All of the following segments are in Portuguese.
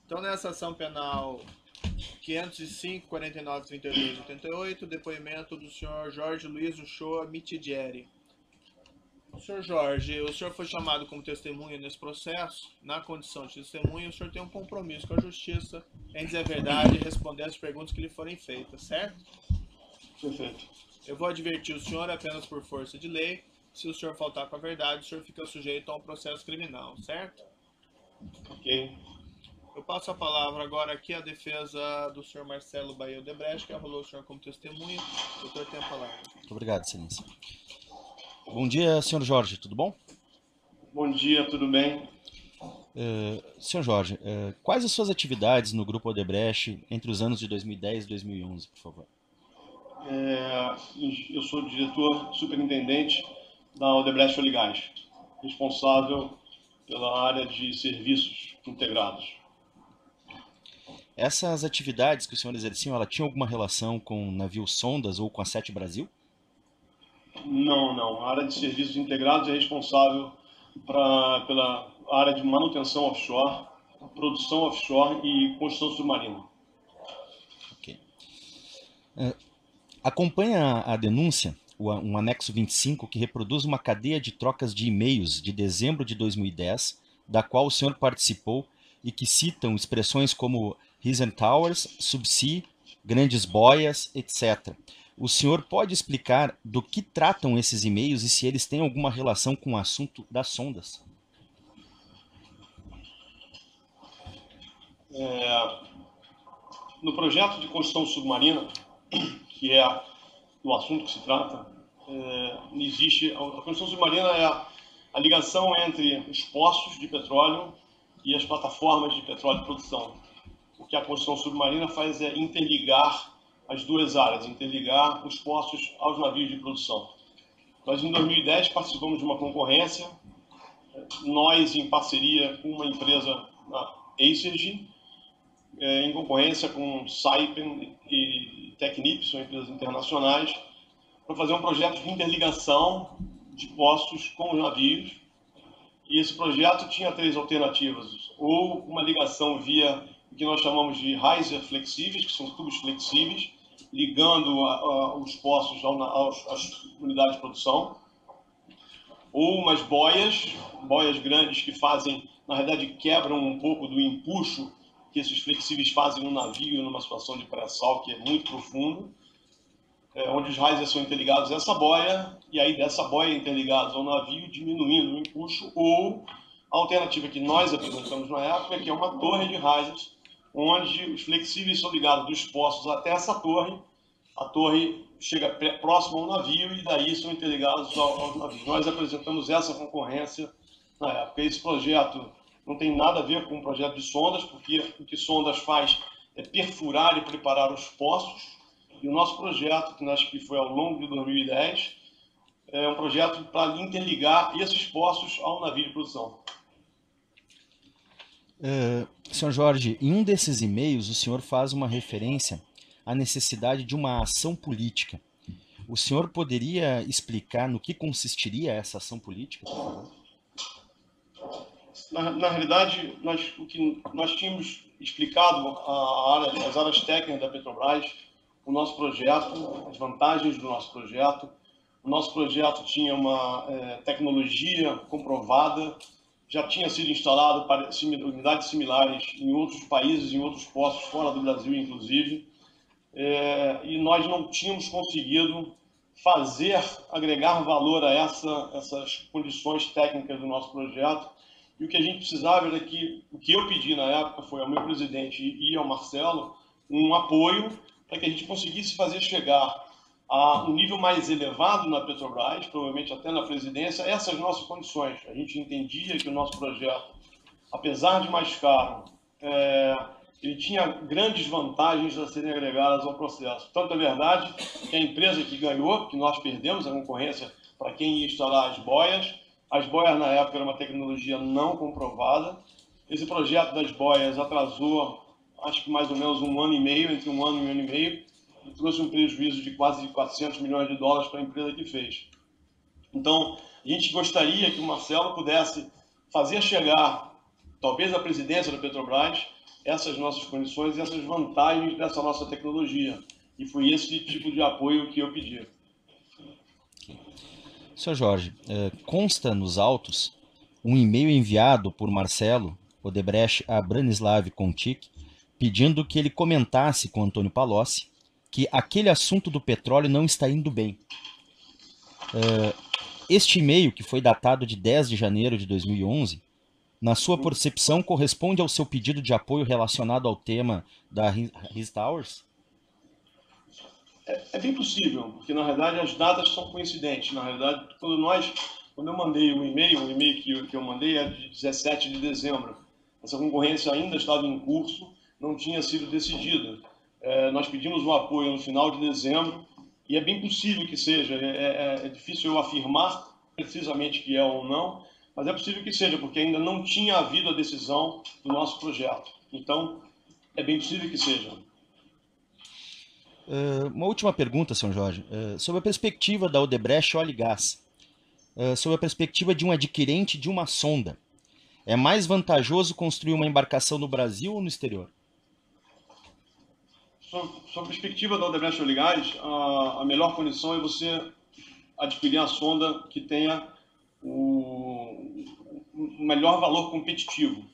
Então, nessa ação penal 505, 49, 32, 88, depoimento do senhor Jorge Luiz Uchoa Mitidieri. Senhor Jorge, o senhor foi chamado como testemunha nesse processo. Na condição de testemunha, o senhor tem um compromisso com a justiça em dizer a verdade e responder as perguntas que lhe forem feitas, certo? Perfeito. Eu vou advertir o senhor apenas por força de lei. Se o senhor faltar com a verdade, o senhor fica sujeito a um processo criminal, certo? Ok. Eu passo a palavra agora aqui à defesa do senhor Marcelo Bahia Odebrecht, que arrolou o senhor como testemunha. O doutor tem a palavra. Muito obrigado, excelência. Bom dia, senhor Jorge, tudo bom? Bom dia, tudo bem? Senhor Jorge, quais as suas atividades no Grupo Odebrecht entre os anos de 2010 e 2011, por favor? Eu sou diretor superintendente da Odebrecht Oligás, responsável pela área de serviços integrados. Essas atividades que o senhor exerciam, ela tinha alguma relação com navios sondas ou com a Sete Brasil? Não. A área de serviços integrados é responsável pela área de manutenção offshore, produção offshore e construção submarina. Ok. Acompanha a denúncia, um anexo 25, que reproduz uma cadeia de trocas de e-mails de dezembro de 2010, da qual o senhor participou e que citam expressões como Risen Towers, Subsea, grandes boias, etc. O senhor pode explicar do que tratam esses e-mails e se eles têm alguma relação com o assunto das sondas? No projeto de construção submarina, que é o assunto que se trata, existe a construção submarina é a ligação entre os poços de petróleo e as plataformas de petróleo de produção. O que a construção submarina faz é interligar as duas áreas, interligar os poços aos navios de produção. Nós, em 2010, participamos de uma concorrência, nós, em parceria com uma empresa, a Acergy, em concorrência com Saipem e Technip, são empresas internacionais, para fazer um projeto de interligação de poços com os navios. E esse projeto tinha três alternativas: ou uma ligação via o que nós chamamos de riser flexíveis, que são tubos flexíveis, ligando os poços às unidades de produção, ou umas boias grandes que fazem, na realidade, quebram um pouco do empuxo que esses flexíveis fazem no navio numa situação de pré-sal que é muito profundo, onde os risers são interligados a essa boia, e aí dessa boia interligados ao navio, diminuindo o empuxo, ou a alternativa que nós apresentamos na época, que é uma torre de risers, onde os flexíveis são ligados dos poços até essa torre, a torre chega próximo ao navio e daí são interligados aos navios. Nós apresentamos essa concorrência na época. Esse projeto não tem nada a ver com um projeto de sondas, porque o que sondas faz é perfurar e preparar os poços, e o nosso projeto, que foi ao longo de 2010, é um projeto para interligar esses poços ao navio de produção. Senhor Jorge, em um desses e-mails o senhor faz uma referência à necessidade de uma ação política. O senhor poderia explicar no que consistiria essa ação política, por favor? Na realidade, o que nós tínhamos explicado as áreas técnicas da Petrobras, o nosso projeto, as vantagens do nosso projeto. O nosso projeto tinha uma tecnologia comprovada, já tinha sido instalado para unidades similares em outros países, em outros poços, fora do Brasil, inclusive. E nós não tínhamos conseguido agregar valor a essas condições técnicas do nosso projeto. E o que a gente precisava era o que eu pedi na época foi ao meu presidente e ao Marcelo um apoio para que a gente conseguisse fazer chegar a um nível mais elevado na Petrobras, provavelmente até na presidência, essas nossas condições. A gente entendia que o nosso projeto, apesar de mais caro, ele tinha grandes vantagens a serem agregadas ao processo. Tanto é verdade que a empresa que ganhou, que nós perdemos a concorrência para quem ia instalar as boias na época era uma tecnologia não comprovada. Esse projeto das boias atrasou, acho que mais ou menos um ano e meio, entre um ano e meio, e trouxe um prejuízo de quase 400 milhões de dólares para a empresa que fez. Então, a gente gostaria que o Marcelo pudesse fazer chegar, talvez, à presidência da Petrobras, essas nossas condições e essas vantagens dessa nossa tecnologia. E foi esse tipo de apoio que eu pedi. Senhor Jorge, consta nos autos um e-mail enviado por Marcelo Odebrecht a Branislav Kontic, pedindo que ele comentasse com Antônio Palocci que aquele assunto do petróleo não está indo bem. Este e-mail, que foi datado de 10 de janeiro de 2011, na sua percepção, corresponde ao seu pedido de apoio relacionado ao tema da His Towers? É bem possível, porque na realidade as datas são coincidentes. Na realidade, quando eu mandei o e-mail que eu mandei é de 17 de dezembro. Essa concorrência ainda estava em curso, não tinha sido decidida. Nós pedimos o apoio no final de dezembro e é bem possível que seja. É difícil eu afirmar precisamente que é ou não, mas é possível que seja, porque ainda não tinha havido a decisão do nosso projeto. Então, é bem possível que seja. Uma última pergunta, Sr. Jorge. Sobre a perspectiva da Odebrecht Óleo e Gás, sobre a perspectiva de um adquirente de uma sonda, é mais vantajoso construir uma embarcação no Brasil ou no exterior? Sob a perspectiva da Odebrecht Óleo e Gás, a melhor condição é você adquirir a sonda que tenha o melhor valor competitivo.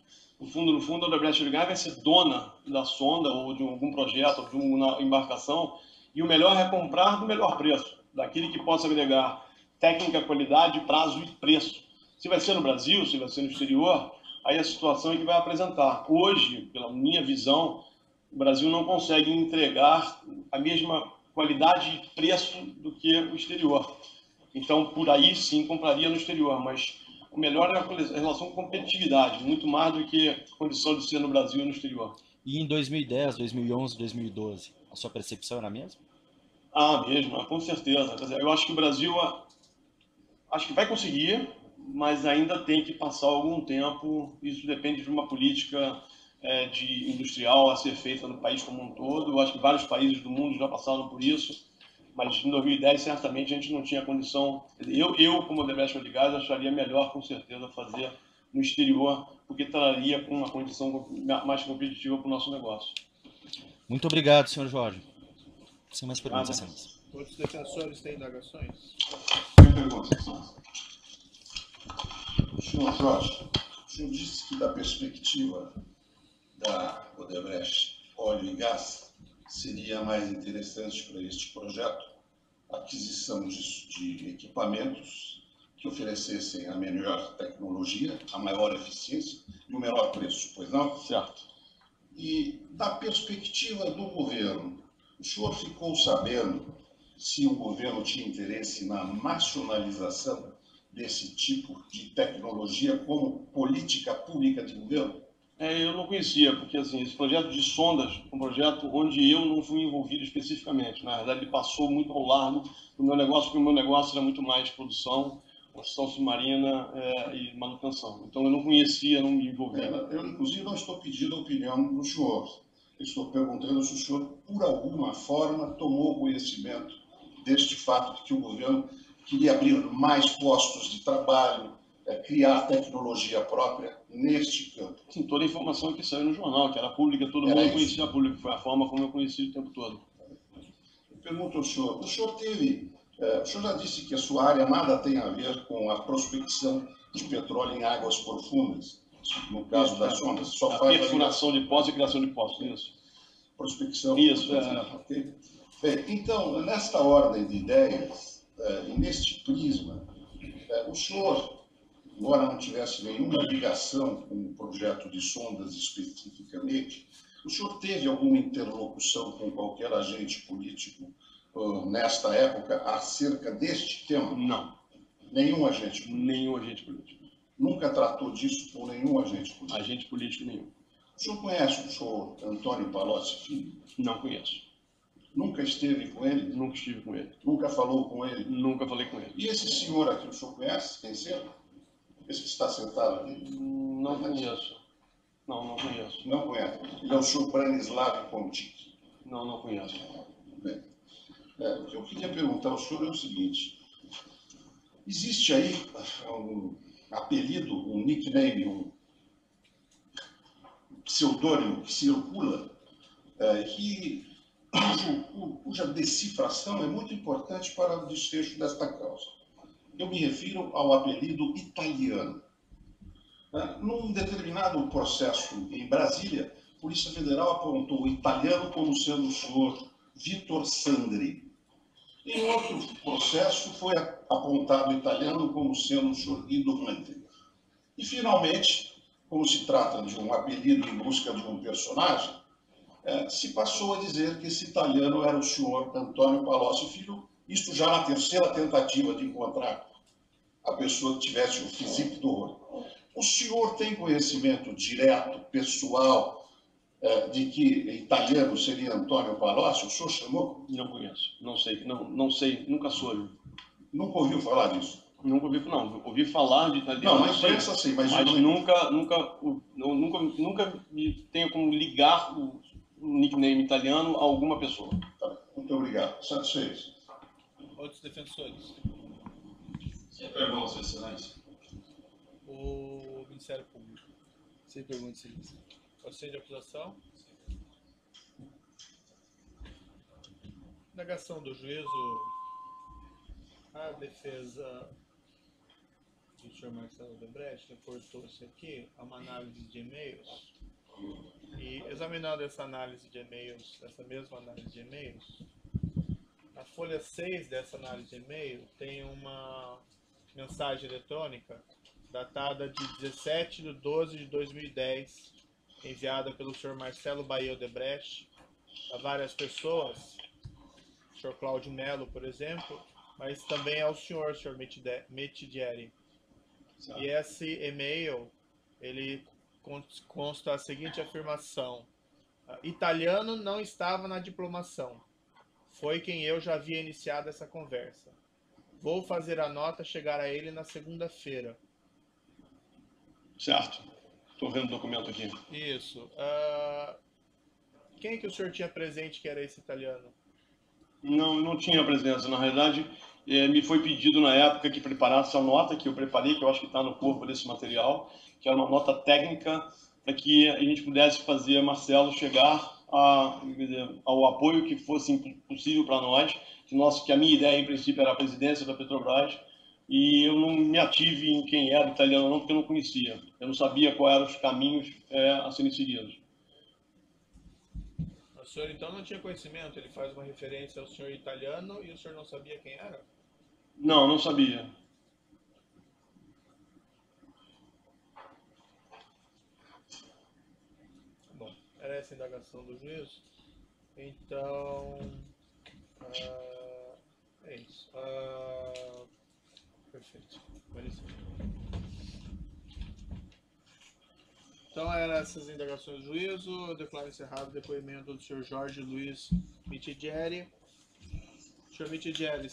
No fundo, a Odebrecht Óleo e Gás vai ser dona da sonda ou de algum projeto, ou de uma embarcação, e o melhor é comprar do melhor preço, daquele que possa agregar técnica, qualidade, prazo e preço. Se vai ser no Brasil, se vai ser no exterior, aí a situação é que vai apresentar. Hoje, pela minha visão, o Brasil não consegue entregar a mesma qualidade e preço do que o exterior. Então, por aí sim, compraria no exterior, mas o melhor é a relação com competitividade, muito mais do que a condição de ser no Brasil e no exterior. E em 2010, 2011, 2012, a sua percepção era a mesma? Mesmo, com certeza. Quer dizer, eu acho que o Brasil acho que vai conseguir, mas ainda tem que passar algum tempo. Isso depende de uma política de industrial a ser feita no país como um todo. Eu acho que vários países do mundo já passaram por isso, mas em 2010 certamente a gente não tinha condição. Eu como Odebrecht Óleo e Gás, acharia melhor com certeza fazer no exterior, porque traria com uma condição mais competitiva para o nosso negócio. Muito obrigado, Sr. Jorge. Sem mais perguntas, senhores. Outros defensores têm indagações? Tem perguntas? Senhor Jorge, o senhor disse que da perspectiva da Odebrecht Óleo e Gás seria mais interessante para este projeto a aquisição de equipamentos que oferecessem a melhor tecnologia, a maior eficiência e o menor preço, pois não? Certo. E da perspectiva do governo, o senhor ficou sabendo se o governo tinha interesse na nacionalização desse tipo de tecnologia como política pública de governo? Eu não conhecia, porque assim, esse projeto de sondas é um projeto onde eu não fui envolvido especificamente. Na verdade, ele passou muito ao largo do meu negócio, porque o meu negócio era muito mais produção, construção submarina e manutenção. Então, eu não conhecia, não me envolvia. Eu, inclusive, não estou pedindo a opinião do senhor. Eu estou perguntando se o senhor, por alguma forma, tomou conhecimento deste fato de que o governo queria abrir mais postos de trabalho, criar tecnologia própria neste campo. Sim, toda a informação que saiu no jornal, que era pública, todo mundo conhecia a pública, foi a forma como eu conheci o tempo todo. Eu pergunto ao senhor, o senhor já disse que a sua área nada tem a ver com a prospecção de petróleo em águas profundas, no caso das sondas, só a faz perfuração de poços e criação de poços, isso. Prospecção. Isso, okay. Bem, então, nesta ordem de ideias, e neste prisma, o senhor, embora não tivesse nenhuma ligação com o projeto de sondas especificamente, o senhor teve alguma interlocução com qualquer agente político nesta época acerca deste tema? Não. Nenhum agente político? Nenhum agente político. Nunca tratou disso com nenhum agente político? Agente político nenhum. O senhor conhece o senhor Antônio Palocci Filho? Não conheço. Nunca esteve com ele? Nunca estive com ele. Nunca falou com ele? Nunca falei com ele. E esse senhor aqui, o senhor conhece? Quem seja? Esse que está sentado aqui? Não conheço. Não conheço. Não conhece. Ele é o senhor Branislav Kontic. Não conheço. Bem, o que eu queria perguntar ao senhor é o seguinte. Existe aí um apelido, um nickname, pseudônimo que circula, cuja decifração é muito importante para o desfecho desta causa. Eu me refiro ao apelido italiano. Num determinado processo em Brasília, a Polícia Federal apontou o italiano como sendo o senhor Vitor Sandri. Em outro processo, foi apontado o italiano como sendo o senhor Guido Mantega. E, finalmente, como se trata de um apelido em busca de um personagem, se passou a dizer que esse italiano era o senhor Antônio Palocci Filho, isto já na terceira tentativa de encontrar a pessoa que tivesse o físico do horror. O senhor tem conhecimento direto, pessoal, de que italiano seria Antônio Palocci? O senhor chamou? Não conheço, não sei, nunca soube. Nunca ouviu falar disso? Nunca ouvi falar de italiano. Não, na imprensa sim, mas nunca me tenho como ligar o nickname italiano a alguma pessoa. Tá, muito obrigado. Satisfeito. Outros defensores? Sem perguntas, Excelência. O Ministério Público. Sem perguntas, Excelência. Processo de acusação? Indagação do juízo. A defesa do senhor Marcelo Odebrecht reportou-se aqui a uma análise de e-mails. E examinando essa análise de e-mails, essa mesma análise de e-mails, na folha 6 dessa análise de e-mail tem uma mensagem eletrônica datada de 17/12/2010, enviada pelo senhor Marcelo Bahia Odebrecht a várias pessoas, o senhor Cláudio Melo, por exemplo, mas também ao senhor Metidieri. E esse e-mail, ele consta a seguinte afirmação: italiano não estava na diplomação. Foi quem eu já havia iniciado essa conversa. Vou fazer a nota chegar a ele na segunda-feira. Certo. Estou vendo o documento aqui. Isso. Quem que o senhor tinha presente que era esse italiano? Não tinha presença. Na realidade, me foi pedido na época que preparasse a nota que eu preparei, que eu acho que está no corpo desse material, que era uma nota técnica para que a gente pudesse fazer Marcelo chegar ao apoio que fosse possível para nós, que a minha ideia, em princípio, era a presidência da Petrobras, e eu não me ative em quem era italiano não, porque eu não conhecia. Eu não sabia quais eram os caminhos a serem seguidos. O senhor então não tinha conhecimento? Ele faz uma referência ao senhor italiano e o senhor não sabia quem era? Não sabia. Bom, era essa a indagação do juízo. Então, é isso. Perfeito. Então, eram essas indagações do juízo. Eu declaro encerrado o depoimento do senhor Jorge Luiz Mitidieri. Senhor Mitidieri,